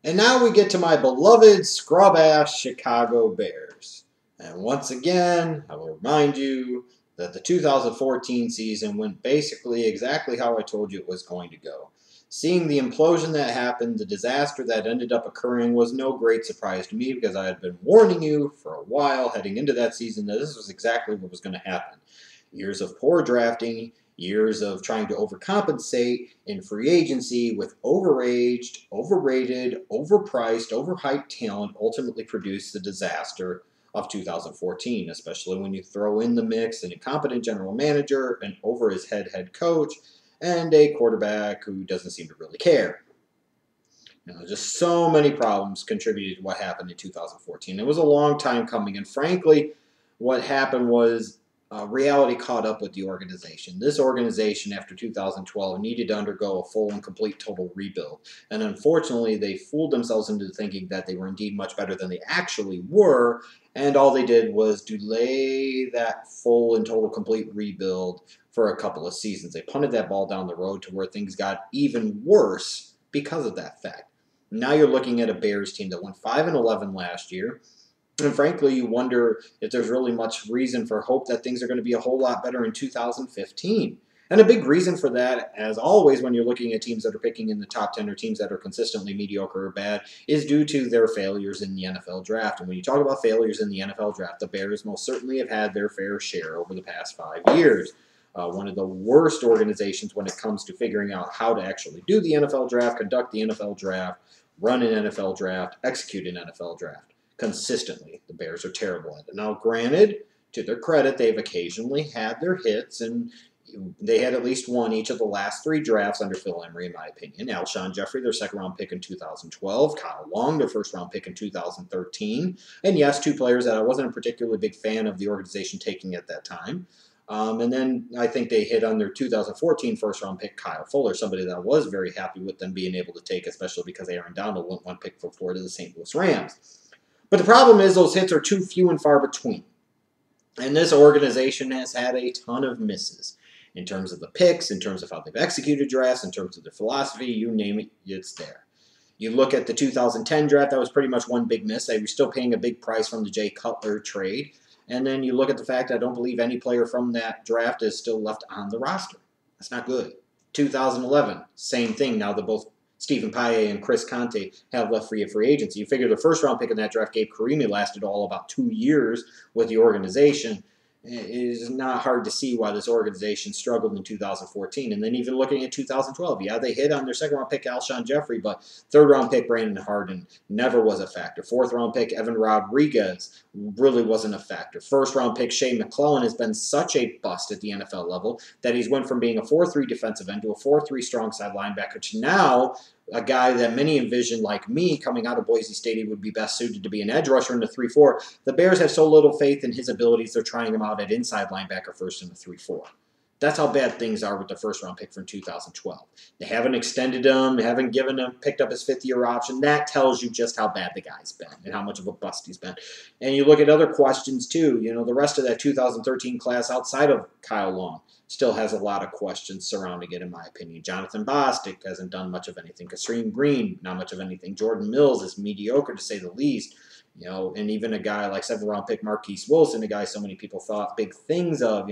And now we get to my beloved scrub-ass Chicago Bears. And once again, I will remind you that the 2014 season went basically exactly how I told you it was going to go. Seeing the implosion that happened, the disaster that ended up occurring was no great surprise to me because I had been warning you for a while heading into that season that this was exactly what was going to happen. Years of poor drafting, years of trying to overcompensate in free agency with overaged, overrated, overpriced, overhyped talent ultimately produced the disaster of 2014, especially when you throw in the mix an incompetent general manager, an over his head coach, and a quarterback who doesn't seem to really care. Just so many problems contributed to what happened in 2014. It was a long time coming, and frankly, what happened was reality caught up with the organization. This organization, after 2012, needed to undergo a full and complete total rebuild. And unfortunately, they fooled themselves into thinking that they were indeed much better than they actually were. And all they did was delay that full and total complete rebuild for a couple of seasons. They punted that ball down the road to where things got even worse because of that fact. Now you're looking at a Bears team that went 5-11 last year. And frankly, you wonder if there's really much reason for hope that things are going to be a whole lot better in 2015. And a big reason for that, as always, when you're looking at teams that are picking in the top 10 or teams that are consistently mediocre or bad, is due to their failures in the NFL draft. And when you talk about failures in the NFL draft, the Bears most certainly have had their fair share over the past 5 years. One of the worst organizations when it comes to figuring out how to actually do the NFL draft, conduct the NFL draft, run an NFL draft, execute an NFL draft. Consistently, the Bears are terrible at it. Now, granted, to their credit, they've occasionally had their hits, and they had at least won each of the last 3 drafts under Phil Emery, in my opinion. Alshon Jeffrey, their second-round pick in 2012. Kyle Long, their first-round pick in 2013. And yes, 2 players that I wasn't a particularly big fan of the organization taking at that time. And then I think they hit on their 2014 first-round pick, Kyle Fuller, somebody that I was very happy with them being able to take, especially because Aaron Donald went 1 pick before to the St. Louis Rams. But the problem is those hits are too few and far between. And this organization has had a ton of misses in terms of the picks, in terms of how they've executed drafts, in terms of their philosophy, you name it, it's there. You look at the 2010 draft, that was pretty much one big miss. They were still paying a big price from the Jay Cutler trade. And then you look at the fact that I don't believe any player from that draft is still left on the roster. That's not good. 2011, same thing. Now they're both Stephen Paye and Chris Conte have left free agency. You figure the first-round pick in that draft, Gabe Carimi, lasted all about 2 years with the organization. It is not hard to see why this organization struggled in 2014. And then even looking at 2012, yeah, they hit on their second-round pick, Alshon Jeffrey, but third-round pick, Brandon Harden, never was a factor. Fourth-round pick, Evan Rodriguez, really wasn't a factor. First-round pick, Shea McClellin, has been such a bust at the NFL level that he's went from being a 4-3 defensive end to a 4-3 strong side linebacker to now a guy that many envisioned, like me, coming out of Boise State, he would be best suited to be an edge rusher in the 3-4. The Bears have so little faith in his abilities, they're trying him out at inside linebacker first in the 3-4. That's how bad things are with the first-round pick from 2012. They haven't extended him, they haven't given him, picked up his 5th-year option. That tells you just how bad the guy's been and how much of a bust he's been. And you look at other questions, too. The rest of that 2013 class outside of Kyle Long still has a lot of questions surrounding it, in my opinion. Jonathan Bostic hasn't done much of anything. Kareem Green, not much of anything. Jordan Mills is mediocre, to say the least. And even a guy like 7th-round pick Marquise Wilson, a guy so many people thought big things of,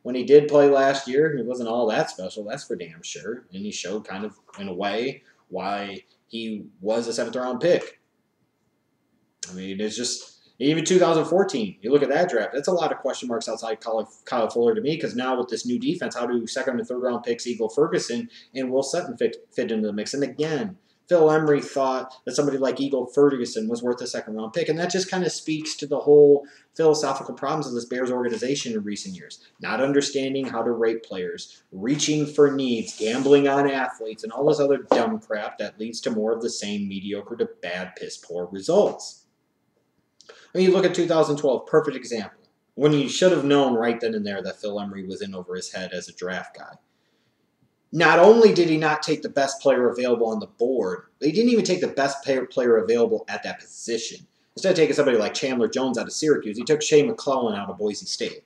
when he did play last year, he wasn't all that special, that's for damn sure. And he showed kind of, in a way, why he was a 7th-round pick. I mean, it's just... Even 2014, you look at that draft, that's a lot of question marks outside Kyle Fuller to me, because now with this new defense, how do 2nd and 3rd-round picks Eagle Ferguson and Will Sutton fit into the mix? And again, Phil Emery thought that somebody like Eagle Ferguson was worth a 2nd-round pick, and that just kind of speaks to the whole philosophical problems of this Bears organization in recent years. Not understanding how to rate players, reaching for needs, gambling on athletes, and all this other dumb crap that leads to more of the same mediocre to bad, piss-poor results. I mean, you look at 2012, perfect example. When you should have known right then and there that Phil Emery was in over his head as a draft guy. Not only did he not take the best player available on the board, but he didn't even take the best player available at that position. Instead of taking somebody like Chandler Jones out of Syracuse, he took Shea McClellin out of Boise State.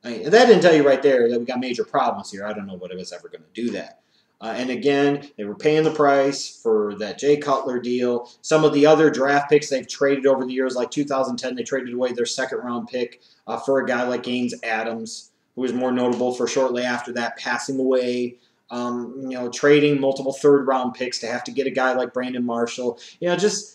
I mean, that didn't tell you right there that we got major problems here. I don't know what it was ever going to do that. And again, they were paying the price for that Jay Cutler deal. Some of the other draft picks they've traded over the years, like 2010, they traded away their second-round pick for a guy like Gaines Adams, who was more notable for shortly after that passing away. Trading multiple third-round picks to have to get a guy like Brandon Marshall. Just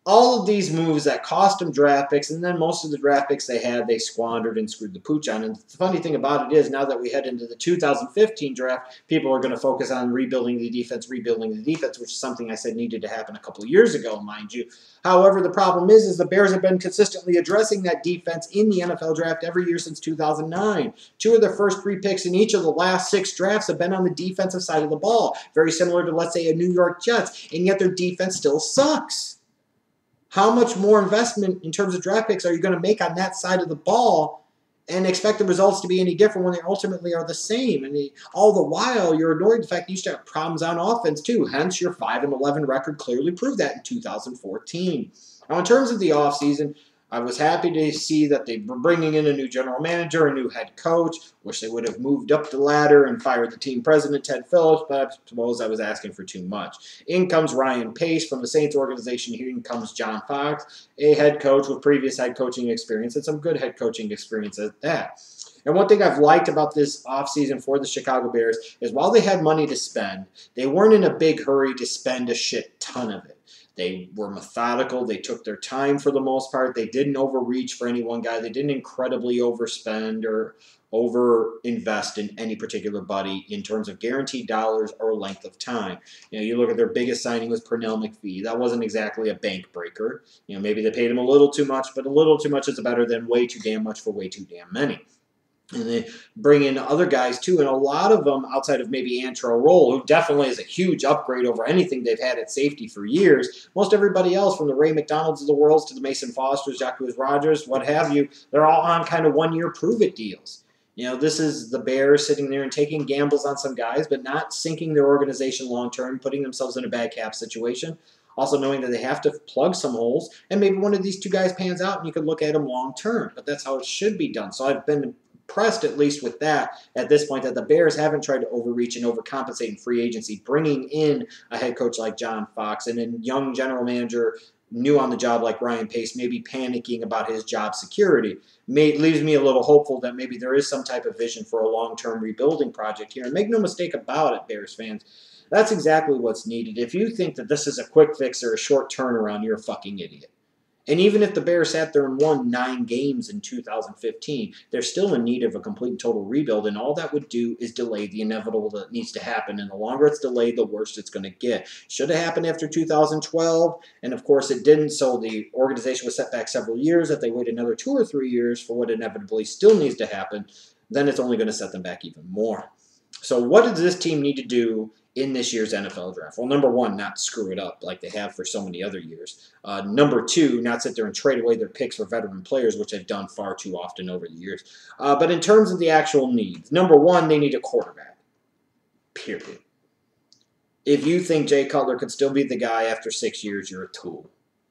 all of these moves that cost them draft picks, and then most of the draft picks they had, they squandered and screwed the pooch on. And the funny thing about it is, now that we head into the 2015 draft, people are going to focus on rebuilding the defense, which is something I said needed to happen a couple of years ago, mind you. However, the problem is the Bears have been consistently addressing that defense in the NFL draft every year since 2009. 2 of their first 3 picks in each of the last 6 drafts have been on the defensive side of the ball, very similar to, let's say, a New York Jets, and yet their defense still sucks. How much more investment in terms of draft picks are you going to make on that side of the ball and expect the results to be any different when they ultimately are the same? And all the while, you're ignoring the fact that you used to have problems on offense too. Hence, your 5-11 record clearly proved that in 2014. Now, in terms of the offseason, I was happy to see that they were bringing in a new general manager, a new head coach. Wish they would have moved up the ladder and fired the team president, Ted Phillips, but I suppose I was asking for too much. In comes Ryan Pace from the Saints organization. Here comes John Fox, a head coach with previous head coaching experience and some good head coaching experience at that. And one thing I've liked about this offseason for the Chicago Bears is while they had money to spend, they weren't in a big hurry to spend a shit ton of it. They were methodical. They took their time for the most part. They didn't overreach for any one guy. They didn't incredibly overspend or overinvest in any particular buddy in terms of guaranteed dollars or length of time. You look at their biggest signing was Pernell McPhee. That wasn't exactly a bank breaker. Maybe they paid him a little too much, but a little too much is better than way too damn much for way too damn many. And they bring in other guys, too, and a lot of them, outside of maybe Antrel Rolle, who definitely is a huge upgrade over anything they've had at safety for years. Most everybody else, from the Ray McDonalds of the world to the Mason Fosters, Jacques Rogers, what have you, they're all on kind of one-year prove-it deals. This is the Bears sitting there and taking gambles on some guys, but not sinking their organization long-term, putting themselves in a bad cap situation. Also knowing that they have to plug some holes, and maybe one of these 2 guys pans out and you could look at them long-term. But that's how it should be done. So I've been impressed, at least with that, at this point, that the Bears haven't tried to overreach and overcompensate in free agency, bringing in a head coach like John Fox and a young general manager new on the job like Ryan Pace, maybe panicking about his job security. Leaves me a little hopeful that maybe there is some type of vision for a long-term rebuilding project here. And make no mistake about it, Bears fans, that's exactly what's needed. If you think that this is a quick fix or a short turnaround, you're a fucking idiot. And even if the Bears sat there and won 9 games in 2015, they're still in need of a complete and total rebuild, and all that would do is delay the inevitable that needs to happen. And the longer it's delayed, the worse it's going to get. Should have happened after 2012, and of course it didn't, so the organization was set back several years. If they wait another 2 or 3 years for what inevitably still needs to happen, then it's only going to set them back even more. So what does this team need to do in this year's NFL draft? Well, number 1, not screw it up like they have for so many other years. Number 2, not sit there and trade away their picks for veteran players, which they've done far too often over the years. But in terms of the actual needs, number 1, they need a quarterback. Period. If you think Jay Cutler could still be the guy after 6 years, you're a tool.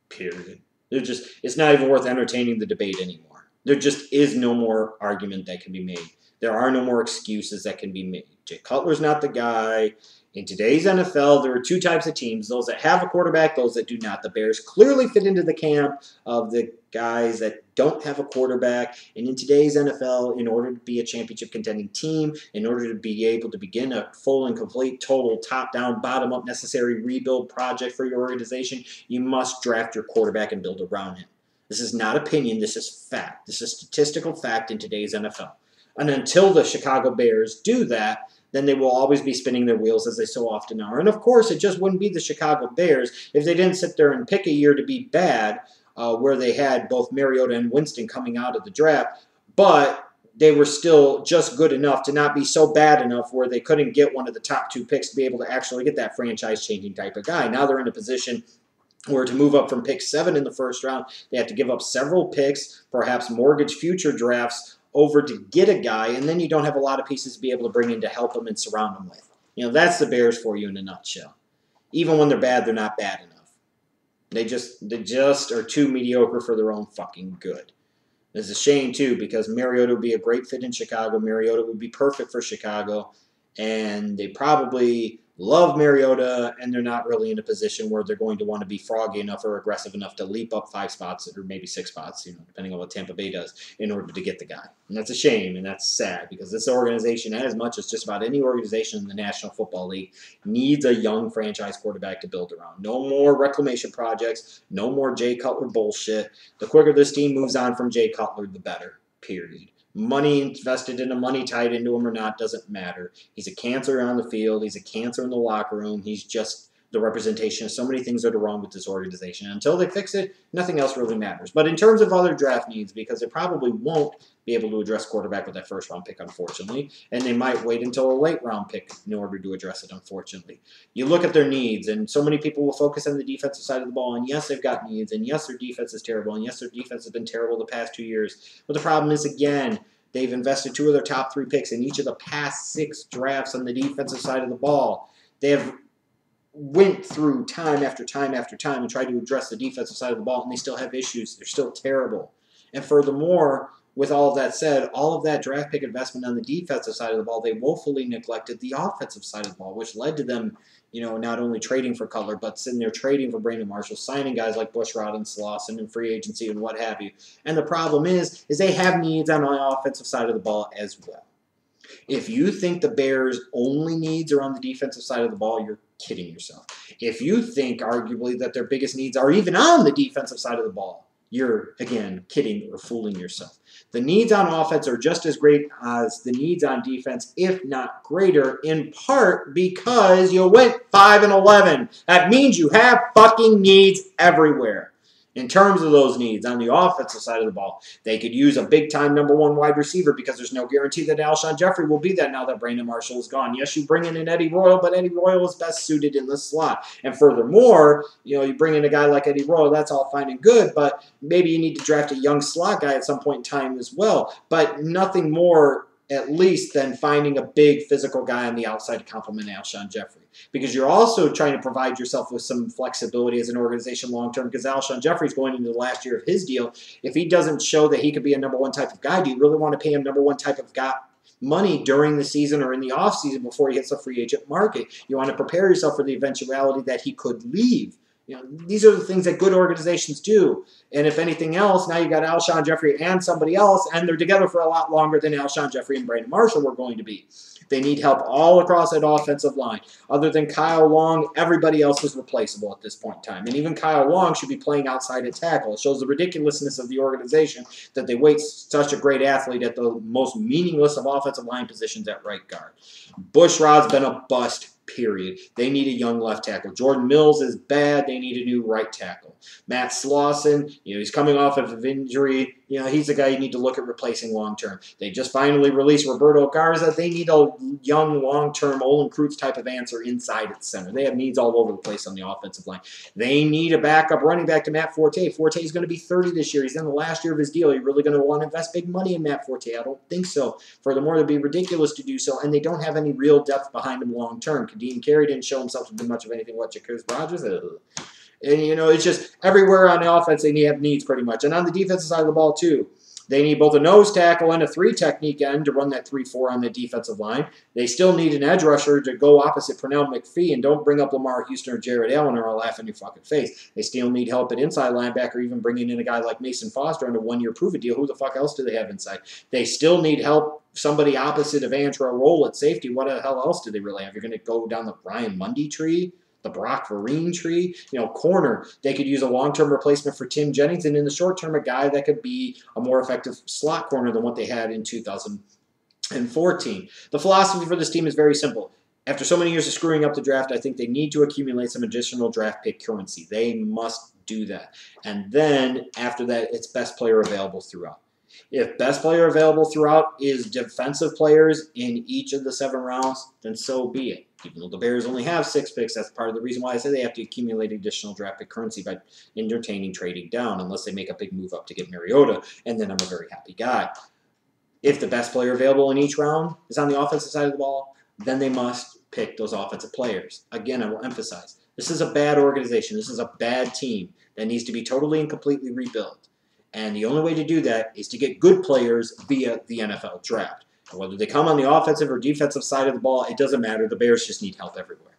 Period. It's not even worth entertaining the debate anymore. There just is no more argument that can be made. There are no more excuses that can be made. Jay Cutler's not the guy. In today's NFL, there are 2 types of teams, those that have a quarterback, those that do not. The Bears clearly fit into the camp of the guys that don't have a quarterback. And in today's NFL, in order to be a championship contending team, in order to be able to begin a full and complete, total, top-down, bottom-up necessary rebuild project for your organization, you must draft your quarterback and build around him. This is not opinion. This is fact. This is statistical fact in today's NFL. And until the Chicago Bears do that, then they will always be spinning their wheels as they so often are. And of course, it just wouldn't be the Chicago Bears if they didn't sit there and pick a year to be bad, where they had both Mariota and Winston coming out of the draft, but they were still just good enough to not be so bad enough where they couldn't get one of the top 2 picks to be able to actually get that franchise-changing type of guy. Now they're in a position where to move up from pick 7 in the first round, they have to give up several picks, perhaps mortgage future drafts, over to get a guy, and then you don't have a lot of pieces to be able to bring in to help them and surround them with. That's the Bears for you in a nutshell. Even when they're bad, they're not bad enough. They just are too mediocre for their own fucking good. It's a shame, too, because Mariota would be a great fit in Chicago. Mariota would be perfect for Chicago, and they probably love Mariota, and they're not really in a position where they're going to want to be froggy enough or aggressive enough to leap up 5 spots or maybe 6 spots, depending on what Tampa Bay does, in order to get the guy. And that's a shame, and that's sad, because this organization, as much as just about any organization in the National Football League, needs a young franchise quarterback to build around. No more reclamation projects, no more Jay Cutler bullshit. The quicker this team moves on from Jay Cutler, the better, period. Money invested in him, money tied into him or not, doesn't matter. He's a cancer on the field. He's a cancer in the locker room. He's just the representation of so many things that are wrong with this organization. Until they fix it, nothing else really matters. But in terms of other draft needs, because they probably won't be able to address quarterback with that first-round pick, unfortunately, and they might wait until a late-round pick in order to address it, unfortunately. You look at their needs, and so many people will focus on the defensive side of the ball, and yes, they've got needs, and yes, their defense is terrible, and yes, their defense has been terrible the past 2 years. But the problem is, again, they've invested 2 of their top 3 picks in each of the past 6 drafts on the defensive side of the ball. They have went through time after time after time and tried to address the defensive side of the ball, and they still have issues. They're still terrible. And furthermore, with all of that said, all of that draft pick investment on the defensive side of the ball, they woefully neglected the offensive side of the ball, which led to them, not only trading for Cutler, but sitting there trading for Brandon Marshall, signing guys like Bushrod and Slauson in free agency and what have you. And the problem is they have needs on the offensive side of the ball as well. If you think the Bears' only needs are on the defensive side of the ball, you're kidding yourself. If you think, arguably, that their biggest needs are even on the defensive side of the ball, you're, again, kidding or fooling yourself. The needs on offense are just as great as the needs on defense, if not greater, in part because you went 5-11. That means you have fucking needs everywhere. In terms of those needs, on the offensive side of the ball, they could use a big-time #1 wide receiver because there's no guarantee that Alshon Jeffrey will be that now that Brandon Marshall is gone. Yes, you bring in an Eddie Royal, but Eddie Royal is best suited in the slot. And furthermore, you bring in a guy like Eddie Royal, that's all fine and good, but maybe you need to draft a young slot guy at some point in time as well. But nothing more, at least, than finding a big physical guy on the outside to complement Alshon Jeffrey. Because you're also trying to provide yourself with some flexibility as an organization long-term, because Alshon Jeffrey's going into the last year of his deal. If he doesn't show that he could be a #1 type of guy, do you really want to pay him #1 type of guy money during the season or in the offseason before he hits the free agent market? You want to prepare yourself for the eventuality that he could leave. These are the things that good organizations do. And if anything else, now you got Alshon Jeffrey and somebody else, and they're together for a lot longer than Alshon Jeffrey and Brandon Marshall were going to be. They need help all across that offensive line. Other than Kyle Long, everybody else is replaceable at this point in time. And even Kyle Long should be playing outside at tackle. It shows the ridiculousness of the organization that they waste such a great athlete at the most meaningless of offensive line positions at right guard. Bushrod's been a bust. Period. They need a young left tackle. Jordan Mills is bad. They need a new right tackle. Matt Slauson, he's coming off of an injury. He's a guy you need to look at replacing long-term. They just finally released Roberto Garza. They need a young, long-term Olin Kreutz type of answer inside at center. They have needs all over the place on the offensive line. They need a backup running back to Matt Forte. Forte is going to be 30 this year. He's in the last year of his deal. You're really going to want to invest big money in Matt Forte? I don't think so. Furthermore, it would be ridiculous to do so, and they don't have any real depth behind him long-term. Dean Carey didn't show himself to do much of anything. What, Jacquizz Rodgers? And, it's just everywhere on the offense they have needs pretty much. And on the defensive side of the ball, too, they need both a nose tackle and a 3 technique end to run that 3-4 on the defensive line. They still need an edge rusher to go opposite Pernell McPhee, and don't bring up Lamar Houston or Jared Allen or I'll laugh in your fucking face. They still need help at inside linebacker, even bringing in a guy like Mason Foster on a 1-year prove-it deal. Who the fuck else do they have inside? They still need help, somebody opposite of Antrel Rolle at safety. What the hell else do they really have? You're going to go down the Ryan Mundy tree? The Brock Vereen tree, corner. They could use a long-term replacement for Tim Jennings, and in the short term, a guy that could be a more effective slot corner than what they had in 2014. The philosophy for this team is very simple. After so many years of screwing up the draft, I think they need to accumulate some additional draft pick currency. They must do that. And then, after that, it's best player available throughout. If best player available throughout is defensive players in each of the 7 rounds, then so be it. Even though the Bears only have 6 picks, that's part of the reason why I say they have to accumulate additional draft pick currency by entertaining trading down, unless they make a big move up to get Mariota, and then I'm a very happy guy. If the best player available in each round is on the offensive side of the ball, then they must pick those offensive players. Again, I will emphasize, this is a bad organization. This is a bad team that needs to be totally and completely rebuilt. And the only way to do that is to get good players via the NFL draft. And whether they come on the offensive or defensive side of the ball, it doesn't matter. The Bears just need help everywhere.